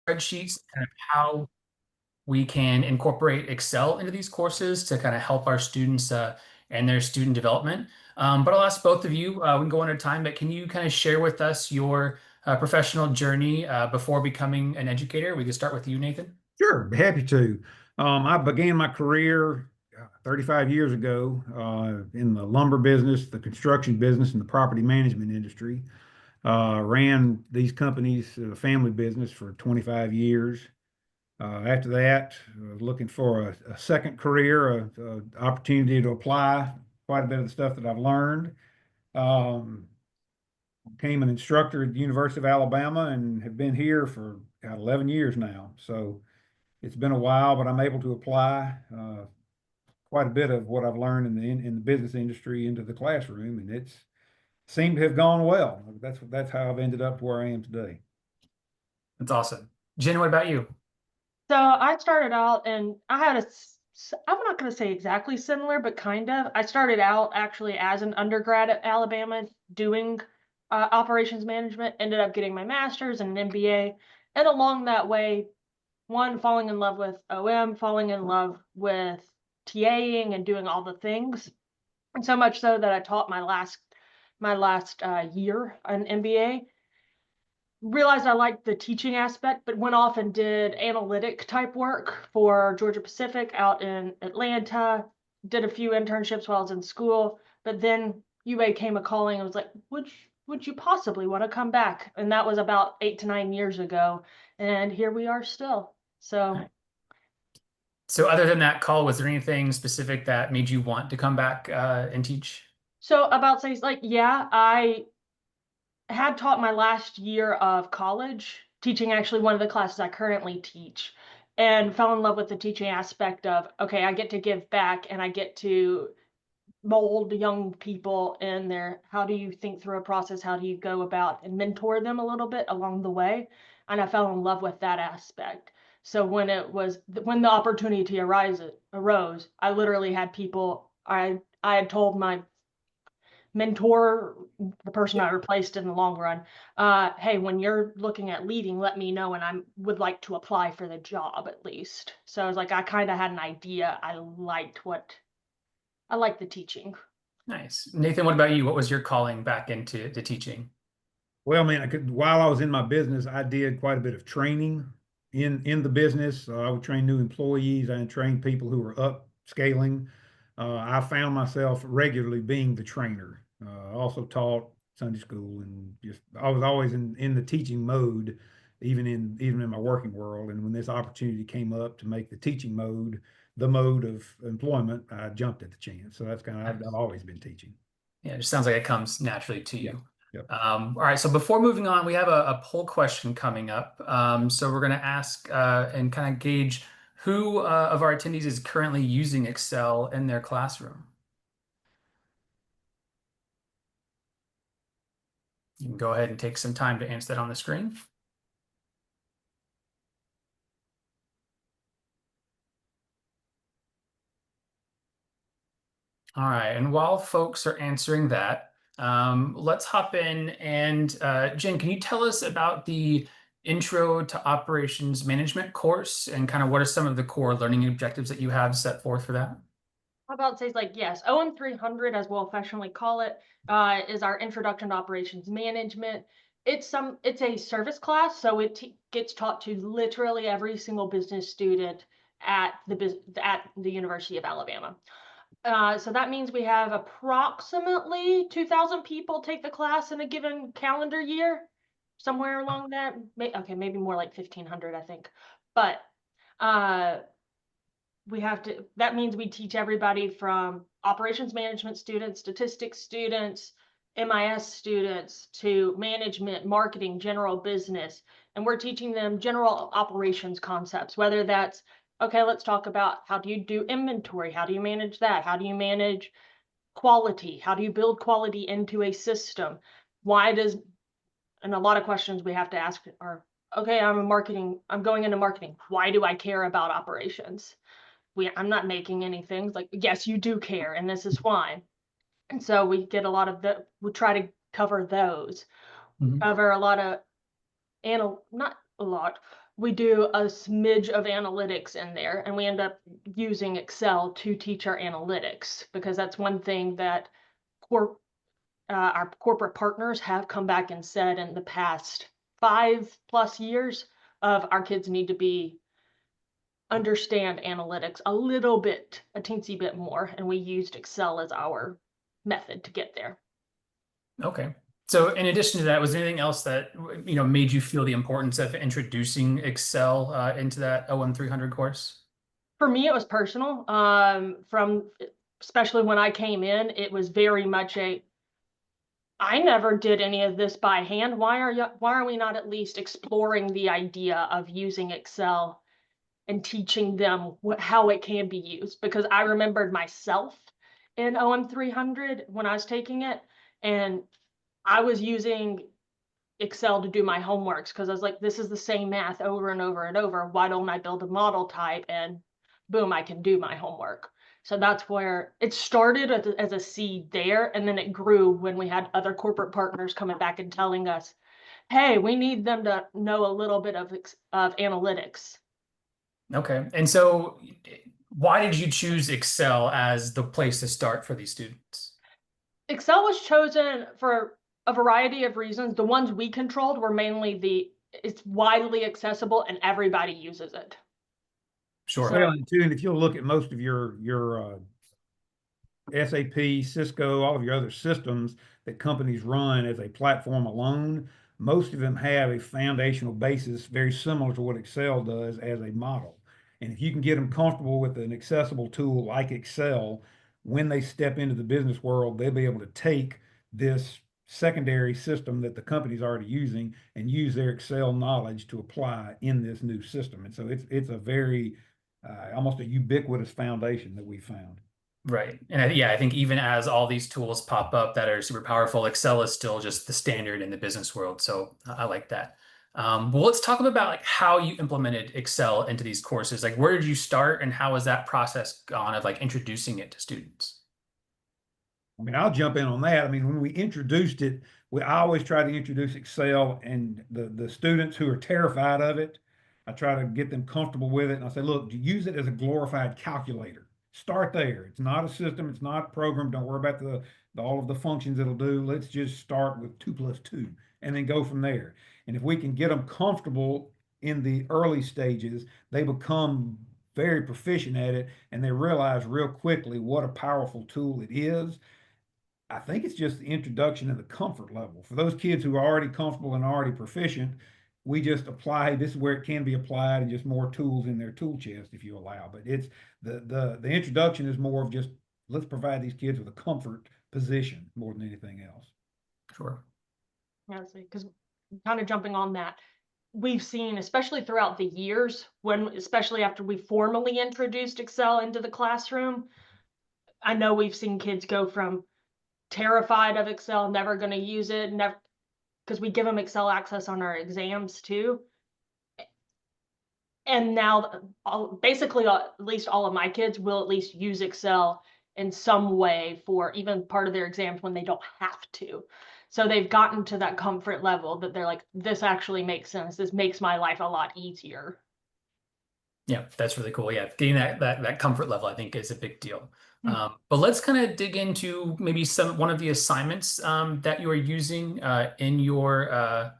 spreadsheets, kind of how we can incorporate Excel into these courses to kind of help our students and their student development. But I'll ask both of you, we can go one at a time, but can you kind of share with us your professional journey before becoming an educator? We can start with you, Nathan. Sure, be happy to. I began my career 35 years ago in the lumber business, the construction business, and the property management industry. Ran these companies, family business, for 25 years. After that, I was looking for a second career, a opportunity to apply quite a bit of the stuff that I've learned. Um, Became an instructor at the University of Alabama and have been here for 11 years now. So it's been a while, but I'm able to apply quite a bit of what I've learned in the business industry into the classroom, and it's seemed to have gone well. That's how I've ended up where I am today. That's awesome. Jen, what about you? So I started out and I had I'm not going to say exactly similar, but kind of. I started out actually as an undergrad at Alabama doing operations management, ended up getting my master's and an MBA. And along that way, one, falling in love with OM, falling in love with TAing and doing all the things. And so much so that I taught my last year an MBA. Realized I liked the teaching aspect, but went off and did analytic type work for Georgia Pacific out in Atlanta. Did a few internships while I was in school, but then UA came a calling and was like, would you possibly want to come back? And that was about 8 to 9 years ago, and here we are still. So So other than that call, was there anything specific that made you want to come back and teach? about say like yeah, I had taught my last year of college, teaching actually one of the classes I currently teach, and fell in love with the teaching aspect of, okay, I get to give back and I get to mold young people in their, how do you think through a process? How do you go about and mentor them a little bit along the way? And I fell in love with that aspect. So when the opportunity arose, I literally had people, I had told my mentor, the person I replaced in the long run, hey, when you're looking at leading, let me know, and I would like to apply for the job at least. So I was like, I kind of had an idea. I liked the teaching. Nice. Nathan, what about you? What was your calling back into the teaching? Well, man, while I was in my business, I did quite a bit of training in the business. I would train new employees. I trained people who were upscaling. I found myself regularly being the trainer. I also taught Sunday school, and just I was always in the teaching mode, even in my working world. And when this opportunity came up to make the teaching mode the mode of employment, I jumped at the chance. So that's kind of I've always been teaching. Yeah, it just sounds like it comes naturally to Yeah. you. Yep. All right, so before moving on, we have a poll question coming up. So we're going to ask and kind of gauge who of our attendees is currently using Excel in their classroom. You can go ahead and take some time to answer that on the screen. All right, and while folks are answering that, let's hop in and Jen, can you tell us about the Intro to Operations Management course and kind of what are some of the core learning objectives that you have set forth for that? How about say like, yes, OM 300, as we'll affectionately call it, is our Introduction to Operations Management. It's a service class, so it gets taught to literally every single business student at the University of Alabama. So that means we have approximately 2,000 people take the class in a given calendar year, somewhere along that. Okay, maybe more like 1,500, I think. But that means we teach everybody from operations management students, statistics students, MIS students, to management, marketing, general business. And we're teaching them general operations concepts, whether that's, okay, let's talk about how do you do inventory? How do you manage that? How do you manage quality? How do you build quality into a system? And a lot of questions we have to ask are, okay, I'm going into marketing. Why do I care about operations? I'm not making anything. Like, yes, you do care, and this is why. And so we get a lot of we try to cover those. Mhm. Cover a lot of not a lot, we do a smidge of analytics in there, and we end up using Excel to teach our analytics, because that's one thing that our corporate partners have come back and said in the past 5+ years of our kids need to understand analytics a little bit, a teensy bit more, and we used Excel as our method to get there. Okay. So in addition to that, was there anything else that made you feel the importance of introducing Excel into that OM 300 course? For me, it was personal. From especially when I came in, it was very much I never did any of this by hand. Why are we not at least exploring the idea of using Excel and teaching them how it can be used? Because I remembered myself in OM 300 when I was taking it, and I was using Excel to do my homeworks because I was like, this is the same math over and over and over. Why don't I build a model type and boom, I can do my homework. So that's where it started as a seed there. And then it grew when we had other corporate partners coming back and telling us, hey, we need them to know a little bit of analytics. Okay. And so why did you choose Excel as the place to start for these students? Excel was chosen for a variety of reasons. The ones we controlled were mainly it's widely accessible and everybody uses it. Sure. Well, and too, and if you'll look at most of your SAP, Cisco, all of your other systems that companies run as a platform alone, most of them have a foundational basis very similar to what Excel does as a model. And if you can get them comfortable with an accessible tool like Excel, when they step into the business world, they'll be able to take this secondary system that the company's already using and use their Excel knowledge to apply in this new system. And so it's a very almost a ubiquitous foundation that we found. Right. And yeah, I think even as all these tools pop up that are super powerful, Excel is still just the standard in the business world. So I like that. Well, let's talk about like how you implemented Excel into these courses. Like, where did you start, and how has that process gone of like introducing it to students? I mean, I'll jump in on that. I mean, when we introduced it, I always try to introduce Excel, and the students who are terrified of it, I try to get them comfortable with it. And I say, look, use it as a glorified calculator. Start there. It's not a system. It's not a program. Don't worry about all of the functions it'll do. Let's just start with 2 + 2 and then go from there. And if we can get them comfortable in the early stages, they become very proficient at it, and they realize real quickly what a powerful tool it is. I think it's just the introduction and the comfort level. For those kids who are already comfortable and already proficient, we just apply, this is where it can be applied, and just more tools in their tool chest if you allow. But it's the introduction is more of just let's provide these kids with a comfort position more than anything else. Sure. Yeah, because kind of jumping on that, we've seen, especially throughout the years, especially after we formally introduced Excel into the classroom, I know we've seen kids go from terrified of Excel, never going to use it, never, because we give them Excel access on our exams too. And now basically at least all of my kids will at least use Excel in some way for even part of their exams when they don't have to. So they've gotten to that comfort level that they're like, this actually makes sense. This makes my life a lot easier. Yeah, that's really cool. Yeah, getting that comfort level, I think, is a big deal. But let's kind of dig into maybe one of the assignments that you are using in your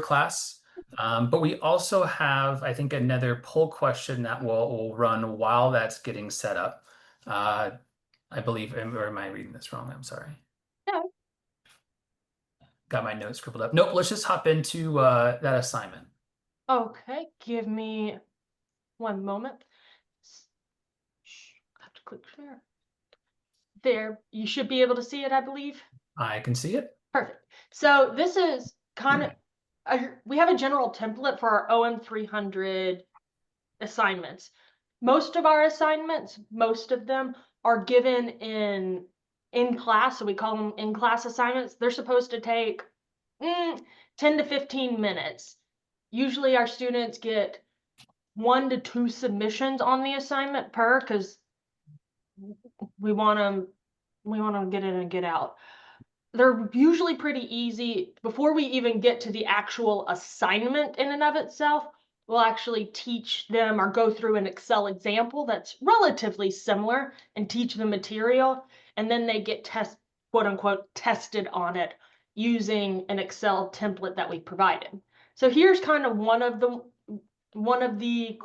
class. But we also have, I think, another poll question that will run while that's getting set up. I believe, or am I reading this wrong? I'm sorry. Yeah. Got my notes scribbled up. Nope, let's just hop into that assignment. Okay, give me one moment. Have to click share. There, you should be able to see it, I believe. I can see it. Perfect. So this is kind of, we have a general template for our OM 300 assignments. Most of our assignments, most of them are given in class, so we call them in-class assignments. They're supposed to take 10 to 15 minutes. Usually our students get 1 to 2 submissions on the assignment per, because we want them get in and get out. they're usually pretty easy. Before we even get to the actual assignment in and of itself, we'll actually teach them or go through an Excel example that's relatively similar and teach the material. And then they get quote unquote, tested on it using an Excel template that we provided. So here's kind of one of the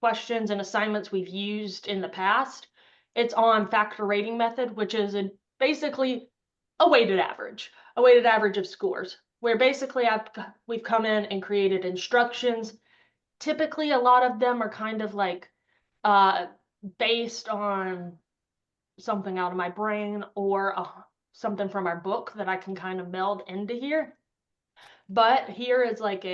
questions and assignments we've used in the past. It's on factor rating method, which is basically a weighted average of scores, where basically we've come in and created instructions. Typically, a lot of them are kind of like based on something out of my brain or something from our book that I can kind of meld into here. But here is like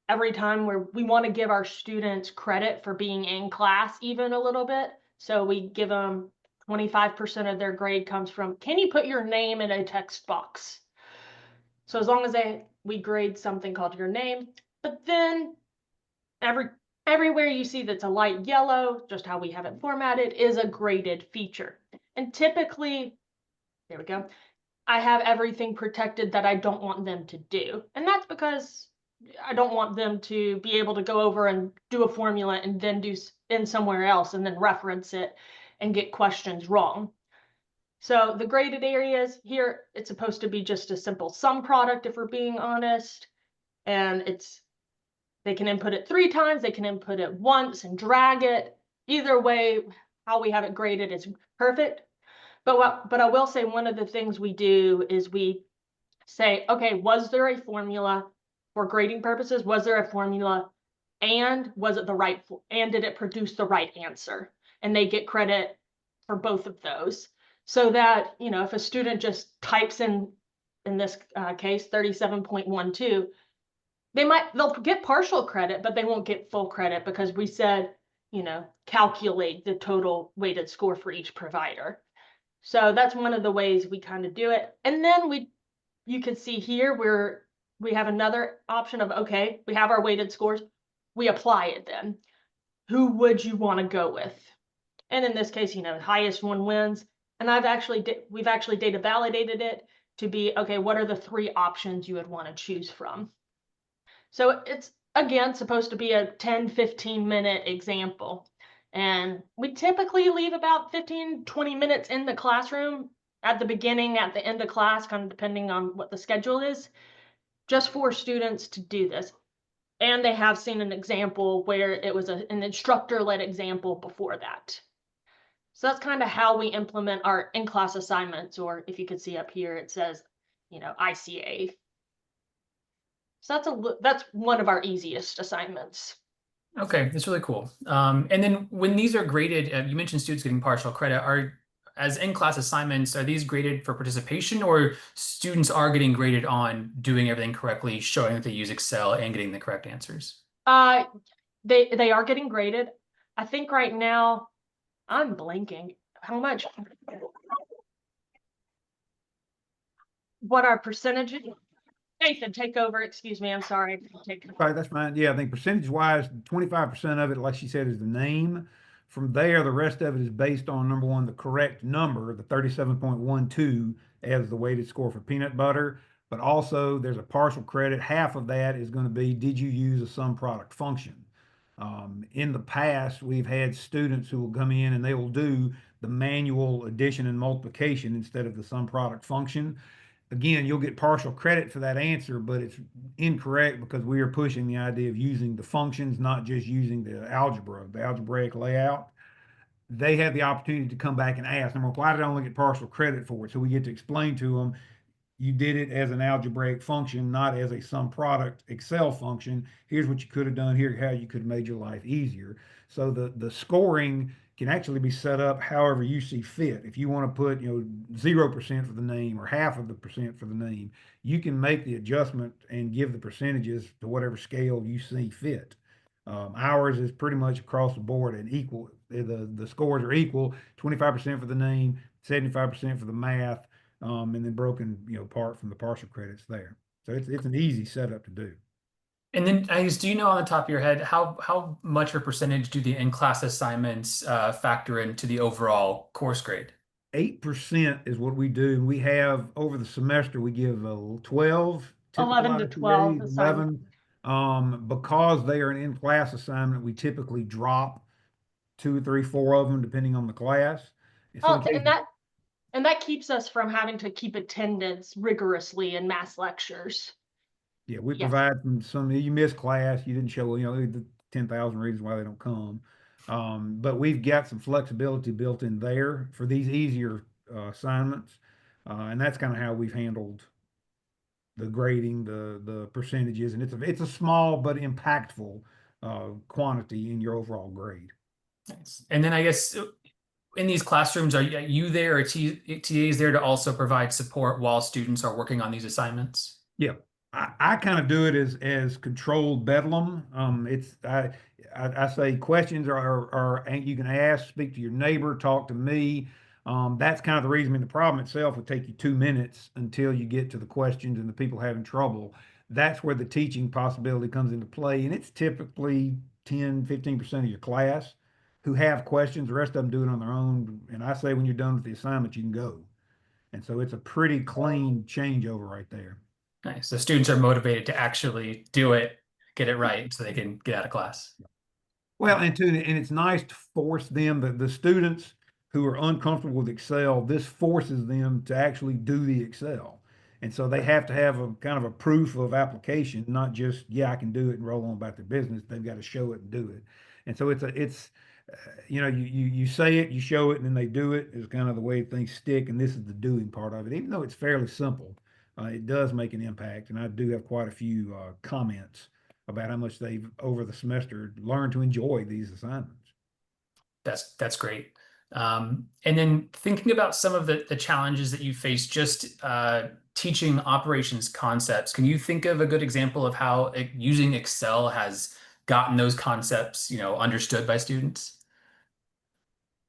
every time where we want to give our students credit for being in class even a little bit. So we give them 25% of their grade comes from, can you put your name in a text box? So as long as we grade something called your name, but then everywhere you see that's a light yellow, just how we have it formatted, is a graded feature. And typically, there we go, I have everything protected that I don't want them to do. And that's because I don't want them to be able to go over and do a formula and then do in somewhere else and then reference it and get questions wrong. So the graded areas here, it's supposed to be just a simple sum product if we're being honest. And they can input it 3 times, they can input it once and drag it. Either way, how we have it graded is perfect. But I will say one of the things we do is we say, okay, was there a formula for grading purposes? Was there a formula and was it the right, and did it produce the right answer? And they get credit for both of those. So that, you know, if a student just types in this case, 37.12, they'll get partial credit, but they won't get full credit because we said, you know, calculate the total weighted score for each provider. So that's one of the ways we kind of do it. And then you can see here where we have another option of, okay, we have our weighted scores, we apply it then. Who would you want to go with? And in this case, you know, highest one wins. And we've actually data validated it to be, okay, what are the 3 options you would want to choose from? So it's, again, supposed to be a 10-15 minute example. And we typically leave about 15-20 minutes in the classroom at the beginning, at the end of class, kind of depending on what the schedule is, just for students to do this. And they have seen an example where it was an instructor-led example before that. So that's kind of how we implement our in-class assignments, or if you could see up here, it says, you know, ICA. So that's one of our easiest assignments. Okay, that's really cool. And then when these are graded, you mentioned students getting partial credit. As in-class assignments, are these graded for participation, or students are getting graded on doing everything correctly, showing that they use Excel and getting the correct answers? They are getting graded. I think right now, I'm blanking. How much? What our percentages? Nathan, take over. Excuse me. I'm sorry. Okay, that's fine. Yeah, I think percentage wise, 25% of it, like she said, is the name. From there, the rest of it is based on number one, the correct number, the 37.12 as the weighted score for peanut butter. But also there's a partial credit. Half of that is going to be, did you use a sum product function? In the past, we've had students who will come in and they will do the manual addition and multiplication instead of the sum product function. Again, you'll get partial credit for that answer, but it's incorrect because we are pushing the idea of using the functions, not just using the algebraic layout. They have the opportunity to come back and ask, number one, why did I only get partial credit for it? So we get to explain to them, you did it as an algebraic function, not as a sum product Excel function. Here's what you could have done. Here, how you could have made your life easier. So the scoring can actually be set up however you see fit. If you want to put, 0% for the name or half of the percent for the name, you can make the adjustment and give the percentages to whatever scale you see fit. Ours is pretty much across the board and equal. The scores are equal, 25% for the name, 75% for the math, and then broken, part from the partial credits there. So it's an easy setup to do. And then, I guess, do you know on the top of your head how much of a percentage do the in-class assignments factor into the overall course grade? 8% is what we do. And we have over the semester, we give 12 typical 11 out to of 12 TAs, assignments. 11. Because they are an in-class assignment, we typically drop two, three, four of them, depending on the class. In some Oh, cases, and that keeps us from having to keep attendance rigorously in mass lectures. yeah, we Yeah. provide some, you missed class, you didn't show, the 10,000 reasons why they don't come. But we've got some flexibility built in there for these easier assignments. And that's kind of how we've handled the grading, the percentages, and it's a small but impactful quantity in your overall grade. Nice. And then I guess in these classrooms, are you there or TAs there to also provide support while students are working on these assignments? Yeah, I kind of do it as controlled bedlam. I say questions are and you can ask, speak to your neighbor, talk to me. That's kind of the reason. I mean, the problem itself would take you 2 minutes until you get to the questions and the people having trouble. That's where the teaching possibility comes into play, and it's typically 10, 15% of your class who have questions. The rest of them do it on their own. And I say when you're done with the assignment, you can go. And so it's a pretty clean changeover right there. Nice. So students are motivated to actually do it, get it right, so they can get out of class. Well, and it's nice to force them, the students who are uncomfortable with Excel, this forces them to actually do the Excel. And so they have to have a kind of a proof of application, not just, yeah, I can do it and roll on about their business. They've got to show it and do it. And so you say it, you show it, and then they do it is kind of the way things stick. And this is the doing part of it. Even though it's fairly simple, it does make an impact. And I do have quite a few comments about how much they've over the semester learned to enjoy these assignments. That's great. And then thinking about some of the challenges that you face just teaching operations concepts, can you think of a good example of how using Excel has gotten those concepts, understood by students?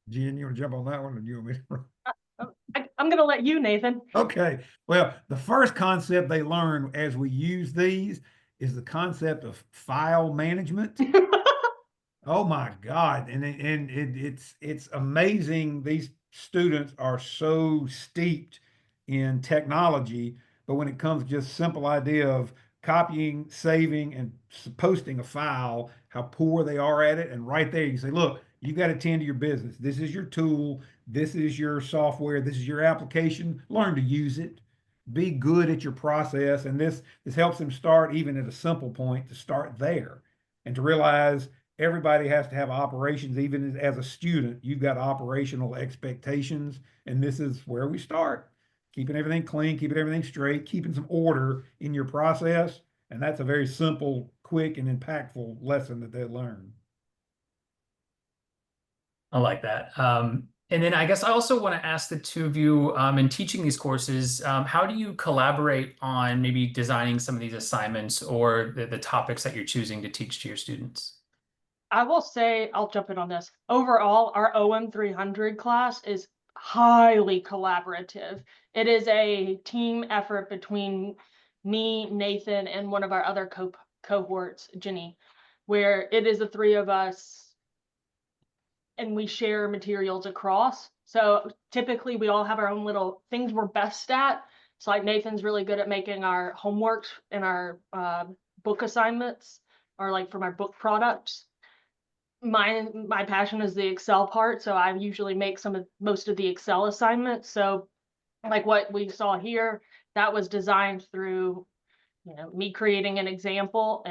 Jen, you want to jump on that one, or do you want me to? I'm going to let you, Nathan. Okay. Well, the first concept they learn as we use these is the concept of file management. Oh my God. It's amazing. These students are so steeped in technology, but when it comes to just simple idea of copying, saving, and posting a file, how poor they are at it. And right there, you can say, look, you got to tend to your business. This is your tool. This is your software. This is your application. Learn to use it. Be good at your process. And this helps them start even at a simple point to start there and to realize everybody has to have operations. Even as a student, you've got operational expectations, and this is where we start. Keeping everything clean, keeping everything straight, keeping some order in your process. And that's a very simple, quick, and impactful lesson that they learn. I like that. And then I guess I also want to ask the two of you, in teaching these courses, how do you collaborate on maybe designing some of these assignments or the topics that you're choosing to teach to your students? I will say, I'll jump in on this. Overall, our OM 300 class is highly collaborative. It is a team effort between me, Nathan, and one of our other cohorts, Jenny, where it is the three of us and we share materials across. So typically we all have our own little things we're best at. So like Nathan's really good at making our homeworks and our book assignments, or like for my book products. My passion is the Excel part, so I usually make most of the Excel assignments. So like what we saw here, that was designed through me creating an example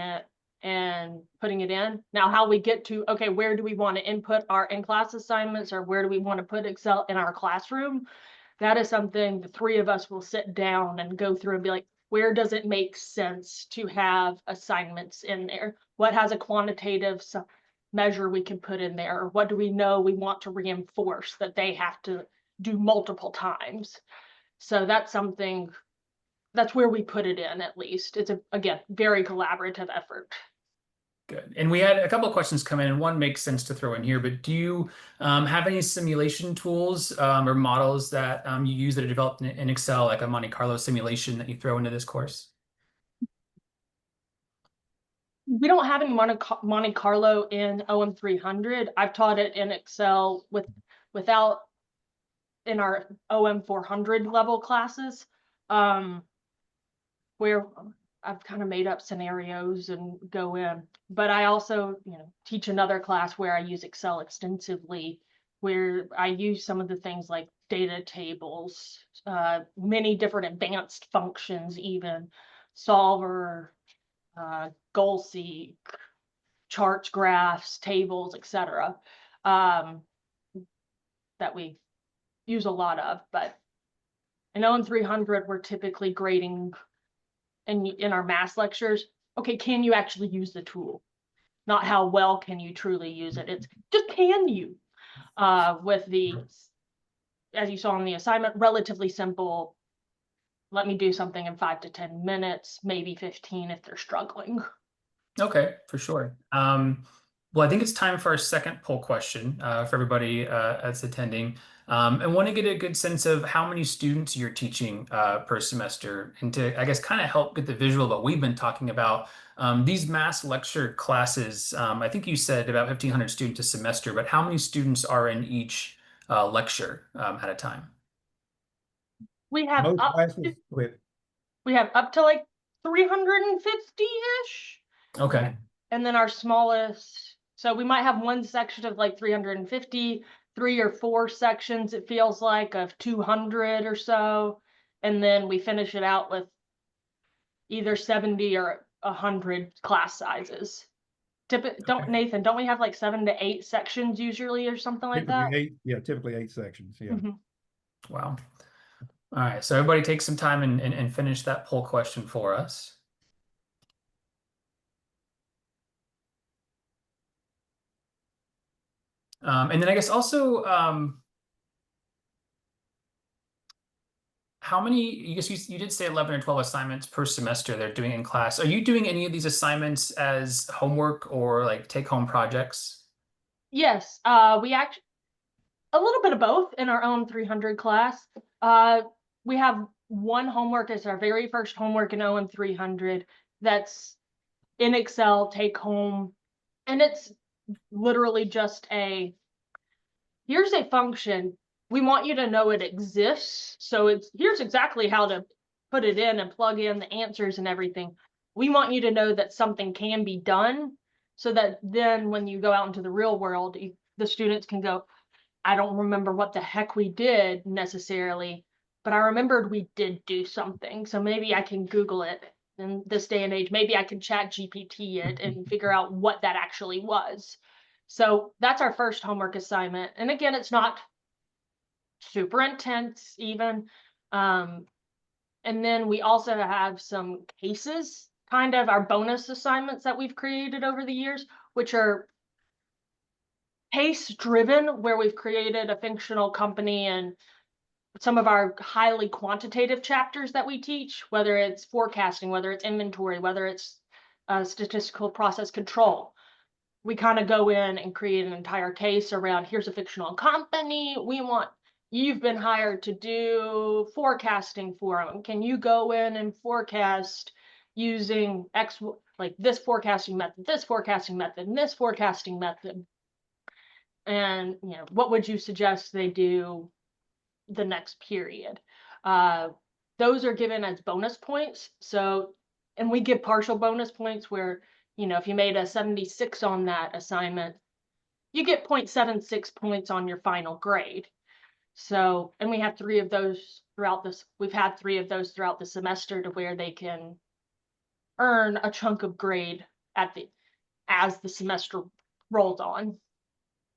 and putting it in. Now, how we get to, okay, where do we want to input our in-class assignments, or where do we want to put Excel in our classroom? That is something the three of us will sit down and go through and be like, where does it make sense to have assignments in there? What has a quantitative measure we can put in there? Or what do we know we want to reinforce that they have to do multiple times? So that's where we put it in, at least. It's again, very collaborative effort. Good. And we had a couple of questions come in, and one makes sense to throw in here, but do you have any simulation tools or models that you use that are developed in Excel, like a Monte Carlo simulation that you throw into this course? We don't have any Monte Carlo in OM 300. I've taught it in Excel without in our OM 400 level classes, where I've kind of made up scenarios and go in. But I also, teach another class where I use Excel extensively, where I use some of the things like data tables, many different advanced functions, even solver, goal seek, charts, graphs, tables, etc. That we use a lot of. But in OM 300, we're typically grading in our math lectures, okay, can you actually use the tool? Not how well can you truly use it. It's just can you? With the, as you saw in the assignment, relatively simple. Let me do something in 5 to 10 minutes, maybe 15 if they're struggling. Okay, for sure. Well, I think it's time for our second poll question for everybody that's attending. And want to get a good sense of how many students you're teaching per semester, and to, I guess, kind of help get the visual of what we've been talking about. These mass lecture classes, I think you said about 1,500 students a semester, but how many students are in each lecture at a time? We have Most up classes to, with we have up to like 350-ish. Okay. And then our smallest, so we might have one section of like 350, 3 or 4 sections, it feels like, of 200 or so. And then we finish it out with either 70 or 100 class sizes. Nathan, don't we have like 7 to 8 sections usually or something like typically that? 8, yeah, typically 8 sections. Yeah. Mhm. Wow. All right. So everybody take some time and finish that poll question for us. And then I guess also, how many, you guess you did say 11 or 12 assignments per semester they're doing in class. Are you doing any of these assignments as homework or like take home projects? Yes, we actually, a little bit of both in our own 300 class. We have one homework as our very first homework in OM 300 that's in Excel, take home. And it's literally just here's a function. We want you to know it exists. So here's exactly how to put it in and plug in the answers and everything. We want you to know that something can be done so that then when you go out into the real world, the students can go, I don't remember what the heck we did necessarily, but I remembered we did do something. So maybe I can Google it in this day and age. Maybe I can chat GPT it and figure out what that actually was. So that's our first homework assignment. And again, it's not super intense even. And then we also have some cases, kind of our bonus assignments that we've created over the years, which are case driven, where we've created a fictional company and some of our highly quantitative chapters that we teach, whether it's forecasting, whether it's inventory, whether it's statistical process control. We kind of go in and create an entire case around, here's a fictional company. You've been hired to do forecasting for them. Can you go in and forecast using X, like this forecasting method, this forecasting method, and this forecasting method? And, what would you suggest they do the next period? Those are given as bonus points. So, and we give partial bonus points where, if you made a 76 on that assignment, you get 0.76 points on your final grade. So, and we have 3 of those throughout this. We've had 3 of those throughout the semester to where they can earn a chunk of grade as the semester rolls on.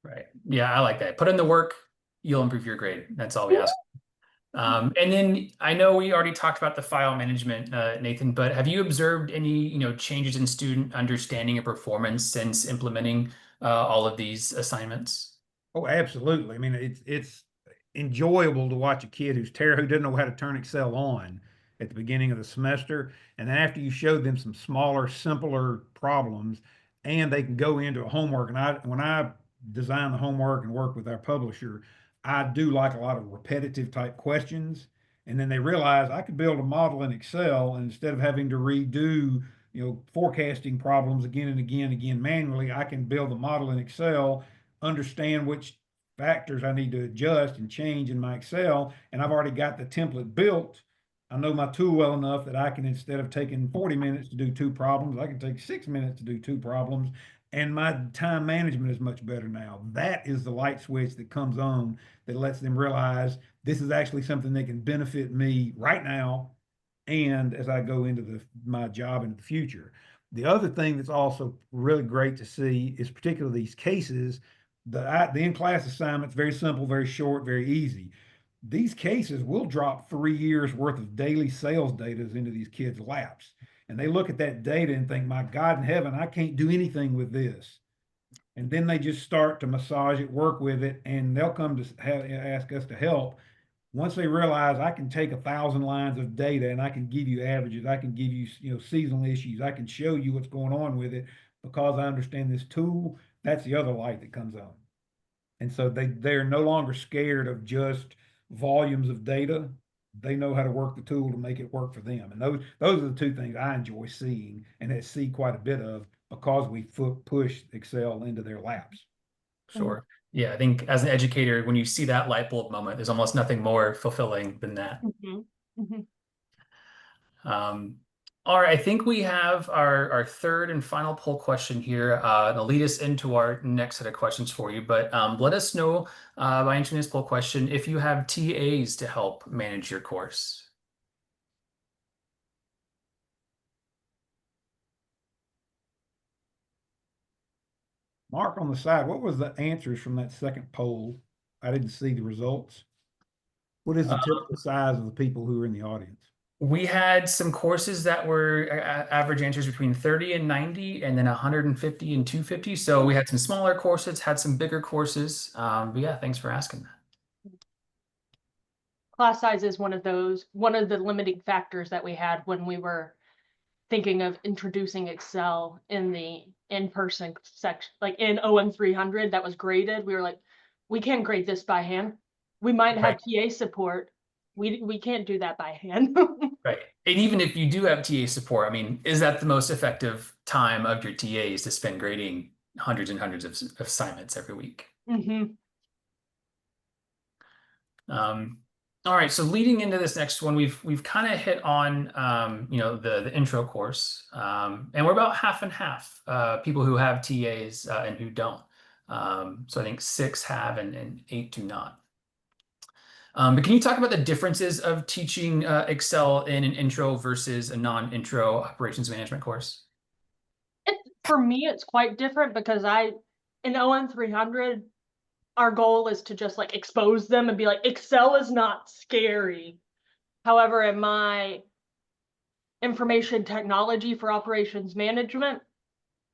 Right. Yeah, I like that. Put in the work, you'll improve your grade. That's all we ask. And then I know we already talked about the file management, Nathan, but have you observed any, changes in student understanding and performance since implementing all of these assignments? Oh, absolutely. I mean, it's enjoyable to watch a kid who doesn't know how to turn Excel on at the beginning of the semester, and then after you show them some smaller, simpler problems, and they can go into a homework. And when I design the homework and work with our publisher, I do like a lot of repetitive type questions, and then they realize I could build a model in Excel, and instead of having to redo, forecasting problems again and again manually, I can build a model in Excel, understand which factors I need to adjust and change in my Excel, and I've already got the template built. I know my tool well enough that I can, instead of taking 40 minutes to do 2 problems, I can take 6 minutes to do 2 problems. And my time management is much better now. That is the light switch that comes on that lets them realize this is actually something that can benefit me right now and as I go into my job in the future. The other thing that's also really great to see is particularly these cases. The in-class assignment's very simple, very short, very easy. These cases will drop 3 years worth of daily sales data into these kids' laps. And they look at that data and think, my God in heaven, I can't do anything with this. And then they just start to massage it, work with it, and they'll come to ask us to help. Once they realize I can take 1,000 lines of data and I can give you averages, I can give you, seasonal issues, I can show you what's going on with it because I understand this tool, that's the other light that comes on. And so they're no longer scared of just volumes of data. They know how to work the tool to make it work for them. And those are the two things I enjoy seeing and that see quite a bit of because we push Excel into their laps. Sure. Yeah, I think as an educator, when you see that light bulb moment, there's almost nothing more fulfilling than that. All right, I think we have our third and final poll question here. It'll lead us into our next set of questions for you. But let us know by answering this poll question if you have TAs to help manage your course. Mark on the side, what was the answers from that second poll? I didn't see the results. What is the typical size of the people who are in the audience? We had some courses that were average answers between 30 and 90, and then 150 and 250. So we had some smaller courses, had some bigger courses. But yeah, thanks for asking that. Class size is one of the limiting factors that we had when we were thinking of introducing Excel in the in-person section, like in OM 300 that was graded. We were like, we can't grade this by hand. We might have TA support. We can't do that by hand. Right. And even if you do have TA support, I mean, is that the most effective time of your TAs to spend grading hundreds and hundreds of assignments every week? All right, so leading into this next one, we've kind of hit on the intro course, and we're about half and half people who have TAs and who don't. So I think 6 have and 8 do not. But can you talk about the differences of teaching Excel in an intro versus a non-intro operations management course? For me, it's quite different because in OM 300, our goal is to just like expose them and be like, Excel is not scary. However, in my information technology for operations management,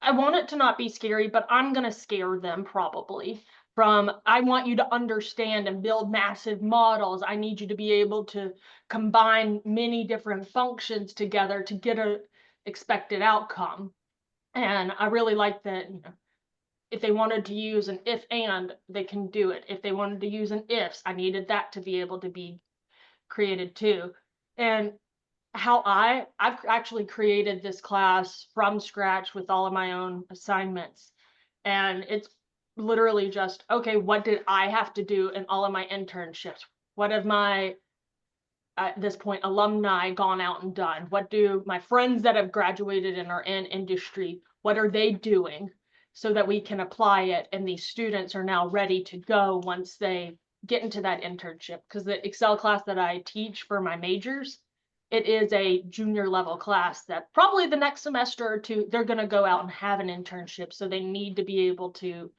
I want it to not be scary, but I'm going to scare them probably. I want you to understand and build massive models. I need you to be able to combine many different functions together to get a expected outcome. And I really like that, if they wanted to use an if and, they can do it. If they wanted to use an ifs, I needed that to be able to be created too. And I've actually created this class from scratch with all of my own assignments. And it's literally just, okay, what did I have to do in all of my internships? What have my, at this point, alumni gone out and done? What do my friends that have graduated and are in industry, what are they doing? So that we can apply it and these students are now ready to go once they get into that internship. Because the Excel class that I teach for my majors, it is a junior level class that probably the next semester or two, they're going to go out and have an internship. So they need to be able to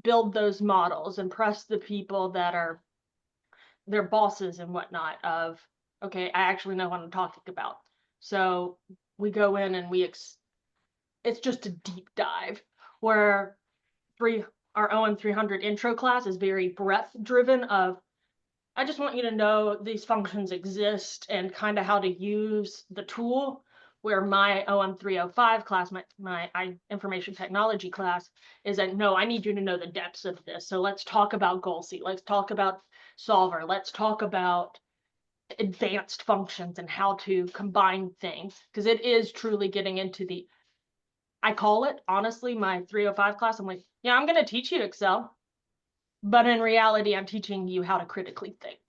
build those models, impress the people that are their bosses and whatnot of, okay, I actually know what I'm talking about. So we go in and it's just a deep dive where our OM 300 intro class is very breadth driven of, I just want you to know these functions exist and kind of how to use the tool, where my OM 305 class, my information technology class, is that, no, I need you to know the depths of this. So let's talk about goal seek. Let's talk about solver. Let's talk about advanced functions and how to combine things. Because it is truly getting into I call it, honestly, my 305 class. I'm like, yeah, I'm going to teach you Excel. But in reality, I'm teaching you how to critically think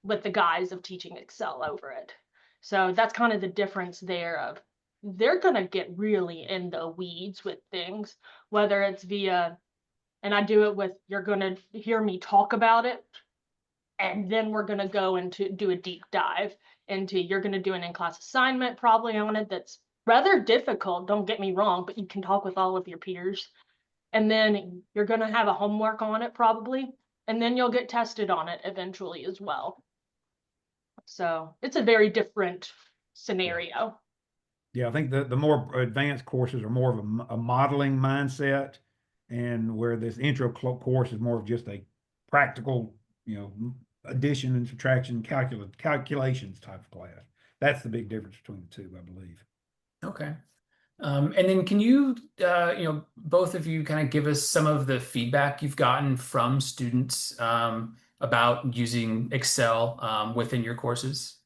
with the guise of teaching Excel over it. So that's kind of the difference there of they're going to get really in the weeds with things, whether it's via, and I do it with, you're going to hear me talk about it, and then we're going to go into do a deep dive into, you're going to do an in-class assignment probably on it that's rather difficult, don't get me wrong, but you can talk with all of your peers. And then you're going to have a homework on it probably, and then you'll get tested on it eventually as well. So it's a very different scenario. Yeah, I think the more advanced courses are more of a modeling mindset, and where this intro course is more of just a practical, addition and subtraction calculations type of class. That's the big difference between the two, I believe. Okay. And then can you, both of you kind of give us some of the feedback you've gotten from students about using Excel within your courses?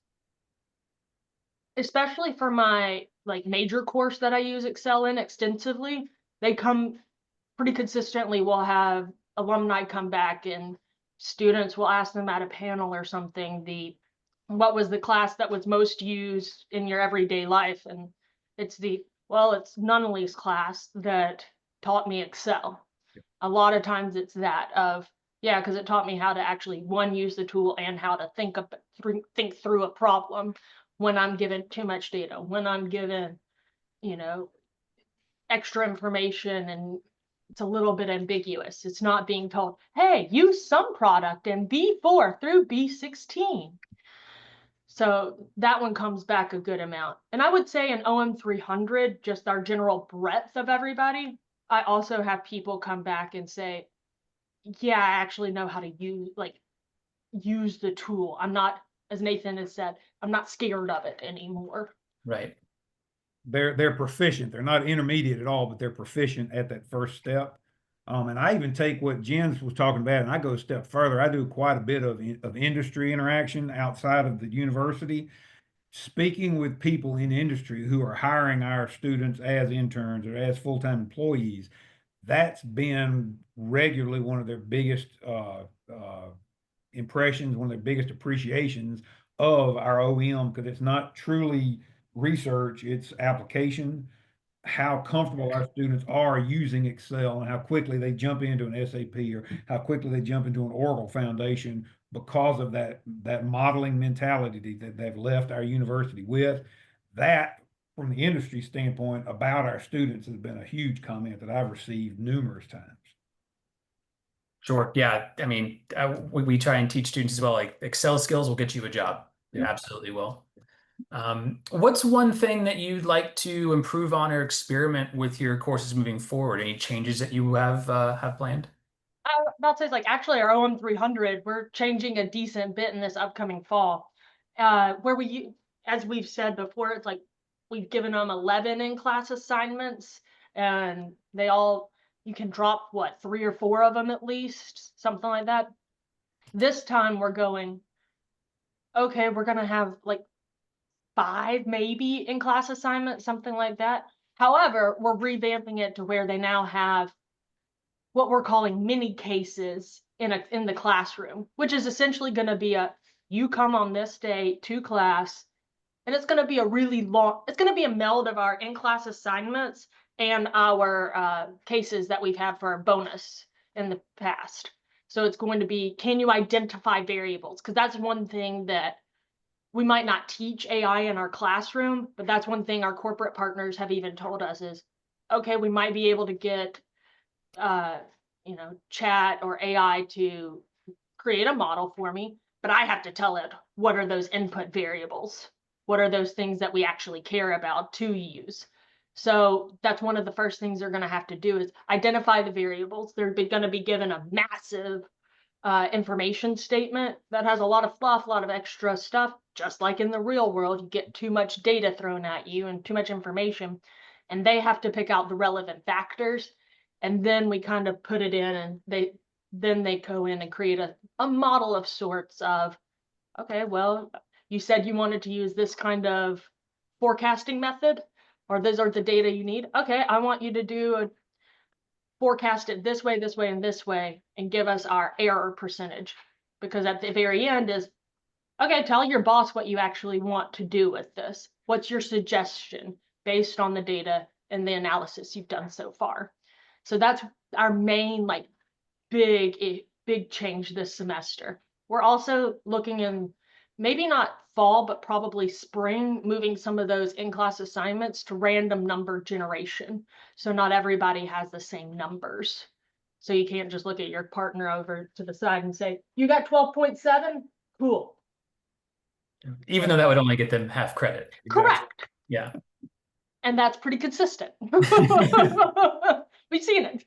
Especially for my major course that I use Excel in extensively, they come pretty consistently. We'll have alumni come back and students will ask them at a panel or something, what was the class that was most used in your everyday life? And it's it's Nunnally's class that taught me Excel. A lot of times it's that of, yeah, because it taught me how to actually, one, use the tool and how to think through a problem when I'm given too much data, when I'm given, extra information and it's a little bit ambiguous. It's not being told, hey, use some product in B4 through B16. So that one comes back a good amount. And I would say in OM 300, just our general breadth of everybody, I also have people come back and say, yeah, I actually know how to use the tool. I'm not, as Nathan has said, I'm not scared of it anymore. Right. They're proficient. They're not intermediate at all, but they're proficient at that first step. And I even take what Jens was talking about, and I go a step further. I do quite a bit of industry interaction outside of the university, speaking with people in industry who are hiring our students as interns or as full-time employees. That's been regularly one of their biggest impressions, one of their biggest appreciations of our OEM, because it's not truly research, it's application. How comfortable our students are using Excel and how quickly they jump into an SAP or how quickly they jump into an Oracle foundation because of that modeling mentality that they've left our university with. That, from the industry standpoint, about our students has been a huge comment that I've received numerous times. Sure. Yeah. I mean, we try and teach students as well, like Excel skills will get you a job. It Yeah. absolutely will. What's one thing that you'd like to improve on or experiment with your courses moving forward? Any changes that you have planned? I was about to say, actually, our OM 300, we're changing a decent bit in this upcoming fall. Where as we've said before, it's we've given them 11 in-class assignments, and you can drop, 3 or 4 of them at least, something like that. This time we're going, okay, we're going to have 5 maybe in-class assignments, something like that. However, we're revamping it to where they now have what we're calling mini cases in the classroom, which is essentially going to be you come on this day to class, and it's going to be it's going to be a meld of our in-class assignments and our cases that we've had for our bonus in the past. So it's going to be, can you identify variables? Because that's one thing that we might not teach AI in our classroom, but that's one thing our corporate partners have even told us is, okay, we might be able to get chat or AI to create a model for me, but I have to tell it what are those input variables? What are those things that we actually care about to use? So that's one of the first things they're going to have to do is identify the variables. They're going to be given a massive information statement that has a lot of fluff, a lot of extra stuff. Just like in the real world, you get too much data thrown at you and too much information, and they have to pick out the relevant factors. And then we kind of put it in, and they go in and create a model of sorts of, okay, well, you said you wanted to use this kind of forecasting method, or those are the data you need. Okay, I want you to do forecast it this way, and this way, and give us our error percentage. Because at the very end is, okay, tell your boss what you actually want to do with this. What's your suggestion based on the data and the analysis you've done so far? So that's our main like big change this semester. We're also looking in maybe not fall, but probably spring, moving some of those in-class assignments to random number generation. So not everybody has the same numbers. So you can't just look at your partner over to the side and say, you got 12.7? Cool. Even though that would only get them half credit. Correct. Yeah. And that's pretty consistent. We've seen it.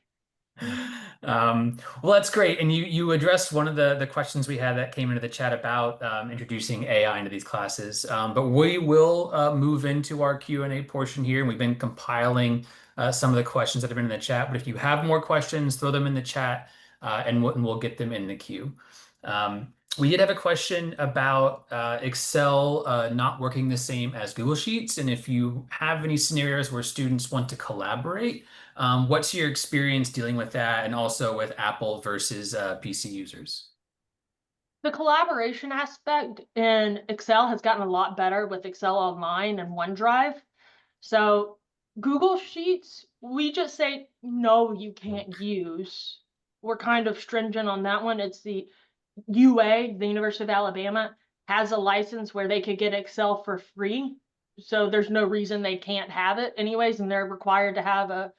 Well, that's great. And you addressed one of the questions we had that came into the chat about introducing AI into these classes. But we will move into our Q&A portion here, and we've been compiling some of the questions that have been in the chat. But if you have more questions, throw them in the chat, and we'll get them in the queue. We did have a question about Excel not working the same as Google Sheets, and if you have any scenarios where students want to collaborate, what's your experience dealing with that, and also with Apple versus PC users? The collaboration aspect in Excel has gotten a lot better with Excel Online and OneDrive. So Google Sheets, we just say, no, you can't use. We're kind of stringent on that one. It's the UA, the University of Alabama, has a license where they could get Excel for free. So there's no reason they can't have it anyways, and they're required to have a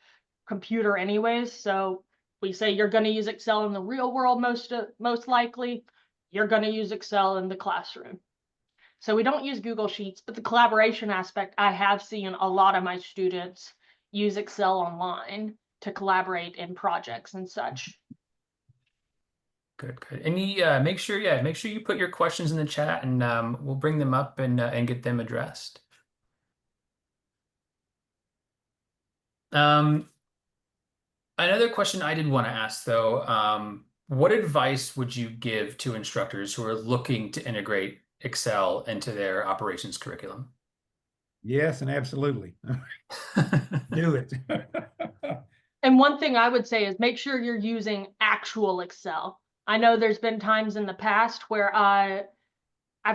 computer anyways. So we say you're going to use Excel in the real world most likely. You're going to use Excel in the classroom. So we don't use Google Sheets, but the collaboration aspect, I have seen a lot of my students use Excel Online to collaborate in projects and such. Good. And make sure you put your questions in the chat, and we'll bring them up and get them addressed. Another question I did want to ask, though, what advice would you give to instructors who are looking to integrate Excel into their operations curriculum? Yes, and absolutely. Do it. And one thing I would say is make sure you're using actual Excel. I know there's been times in the past where I've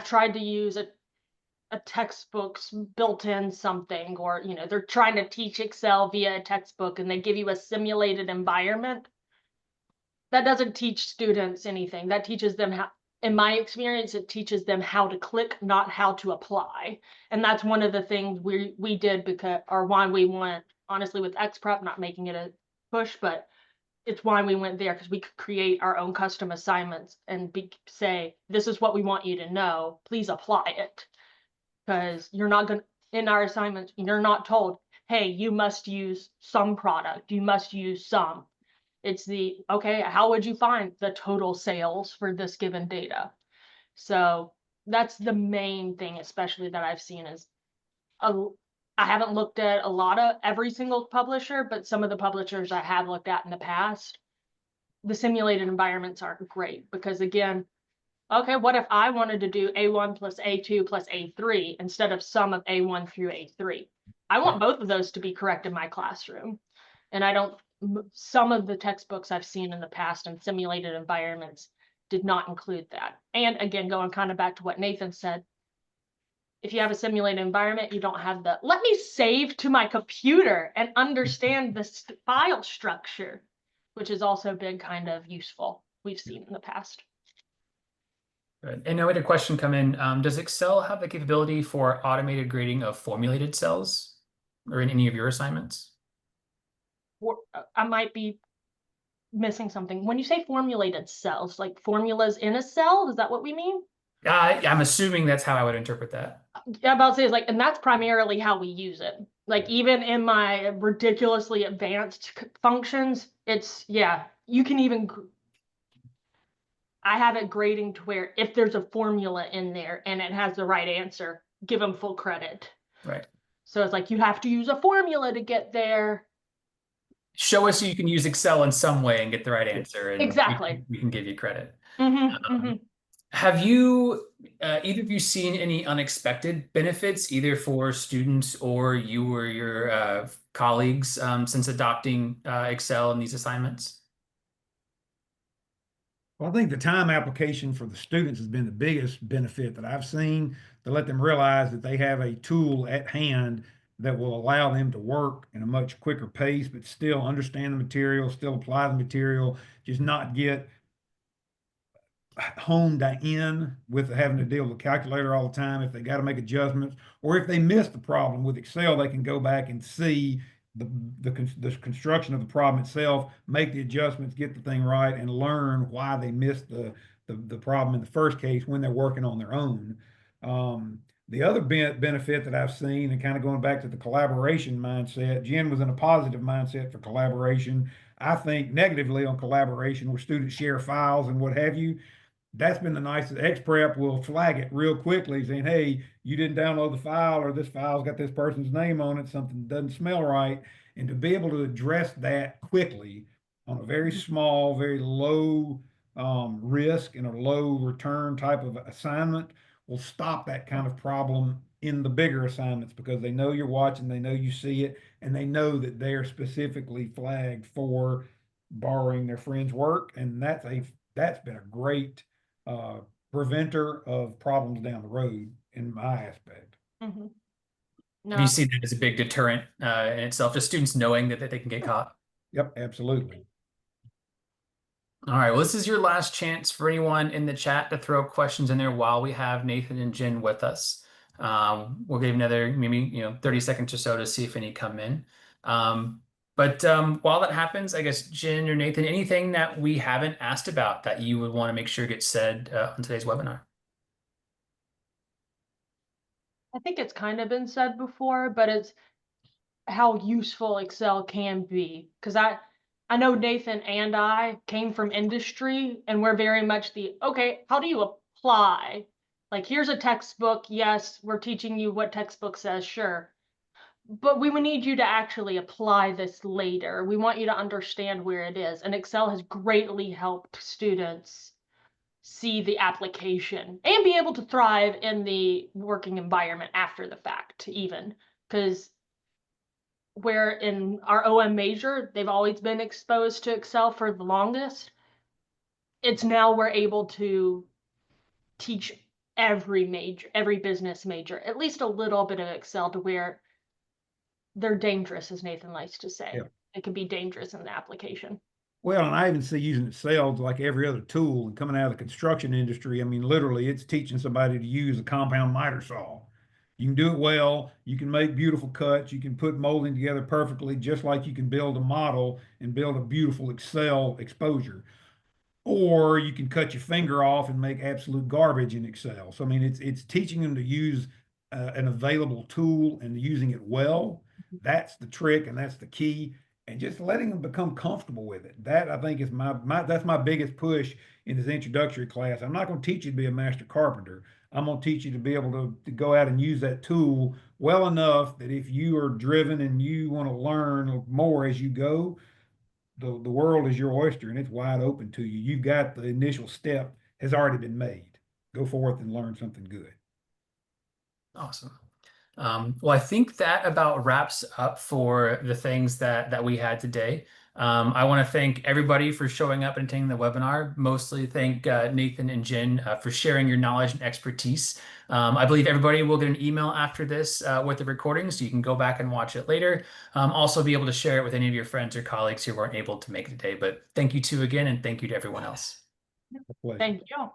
tried to use a textbook's built-in something, or they're trying to teach Excel via a textbook and they give you a simulated environment. That doesn't teach students anything. That teaches them how, in my experience, it teaches them how to click, not how to apply. And that's one of the things we did, because, or why we went, honestly, with ExPrep, not making it a push, but it's why we went there, because we could create our own custom assignments and say, this is what we want you to know, please apply it. Because you're not going to, in our assignments, you're not told, hey, you must use some product, you must use some. It's the, okay, how would you find the total sales for this given data? So that's the main thing, especially that I've seen is, I haven't looked at a lot of every single publisher, but some of the publishers I have looked at in the past, the simulated environments aren't great, because again, okay, what if I wanted to do A1 plus A2 plus A3 instead of sum of A1 through A3? I want both of those to be correct in my classroom. And I don't, some of the textbooks I've seen in the past in simulated environments did not include that. And again, going kind of back to what Nathan said, if you have a simulated environment, you don't have the, let me save to my computer and understand the file structure, which has also been kind of useful, we've seen in the past. Good. And now we had a question come in. Does Excel have the capability for automated grading of formulated cells, or in any of your assignments? I might be missing something. When you say formulated cells, like formulas in a cell, is that what we mean? I'm assuming that's how I would interpret that. Yeah, I'm about to say is like, and that's primarily how we use it. Like even in my ridiculously advanced functions, it's, yeah, you can even, I have it grading to where if there's a formula in there and it has the right answer, give them full credit. Right. So it's like, you have to use a formula to get there. Show us you can use Excel in some way and get the right answer, and exactly, we can give you credit. Have you, either of you seen any unexpected benefits, either for students or you or your colleagues, since adopting Excel in these assignments? Well, I think the time application for the students has been the biggest benefit that I've seen to let them realize that they have a tool at hand that will allow them to work in a much quicker pace, but still understand the material, still apply the material, just not get honed in with having to deal with a calculator all the time. If they got to make adjustments, or if they miss the problem with Excel, they can go back and see the construction of the problem itself, make the adjustments, get the thing right, and learn why they missed the problem in the first case when they're working on their own. The other benefit that I've seen, and kind of going back to the collaboration mindset, Jen was in a positive mindset for collaboration. I think negatively on collaboration, where students share files and what have you. That's been the nicest. XPrep will flag it real quickly, saying, "Hey, you didn't download the file, or this file's got this person's name on it. Something doesn't smell right." And to be able to address that quickly on a very small, very low risk and a low return type of assignment will stop that kind of problem in the bigger assignments, because they know you're watching, they know you see it, and they know that they're specifically flagged for borrowing their friend's work, and that's been a great uh, preventer of problems down the road in my aspect. Mhm. Have you No, seen that as a big deterrent in itself, just students knowing that they can get caught? Yep, absolutely. All right, well, this is your last chance for anyone in the chat to throw questions in there while we have Nathan and Jen with us. We'll give another maybe 30 seconds or so to see if any come in. But while that happens, I guess Jen or Nathan, anything that we haven't asked about that you would want to make sure gets said on today's webinar? I think it's kind of been said before, but it's how useful Excel can be. Because I know Nathan and I came from industry, and we're very much the, okay, how do you apply? Like, here's a textbook. Yes, we're teaching you what textbook says, sure. But we would need you to actually apply this later. We want you to understand where it is. And Excel has greatly helped students see the application and be able to thrive in the working environment after the fact, even. Because where in our OM major, they've always been exposed to Excel for the longest. It's now we're able to teach every business major, at least a little bit of Excel, to where they're dangerous, as Nathan likes to say. Yeah. It can be dangerous in the application. Well, and I even see using Excel like every other tool. And coming out of the construction industry, I mean, literally, it's teaching somebody to use a compound miter saw. You can do it well. You can make beautiful cuts. You can put molding together perfectly, just like you can build a model and build a beautiful Excel exposure. Or you can cut your finger off and make absolute garbage in Excel. So I mean, it's teaching them to use an available tool and using it well. That's the trick, and that's the key. And just letting them become comfortable with it. That I think is my that's my biggest push in this introductory class. I'm not going to teach you to be a master carpenter. I'm going to teach you to be able to go out and use that tool well enough that if you are driven and you want to learn more as you go, the world is your oyster and it's wide open to you. You've got the initial step has already been made. Go forth and learn something good. Awesome. Well, I think that about wraps up for the things that we had today. I want to thank everybody for showing up and attending the webinar. Mostly thank Nathan and Jen for sharing your knowledge and expertise. I believe everybody will get an email after this with the recording, so you can go back and watch it later. Also be able to share it with any of your friends or colleagues who weren't able to make it today. But thank you two again, and thank you to everyone else. A pleasure. Thank you.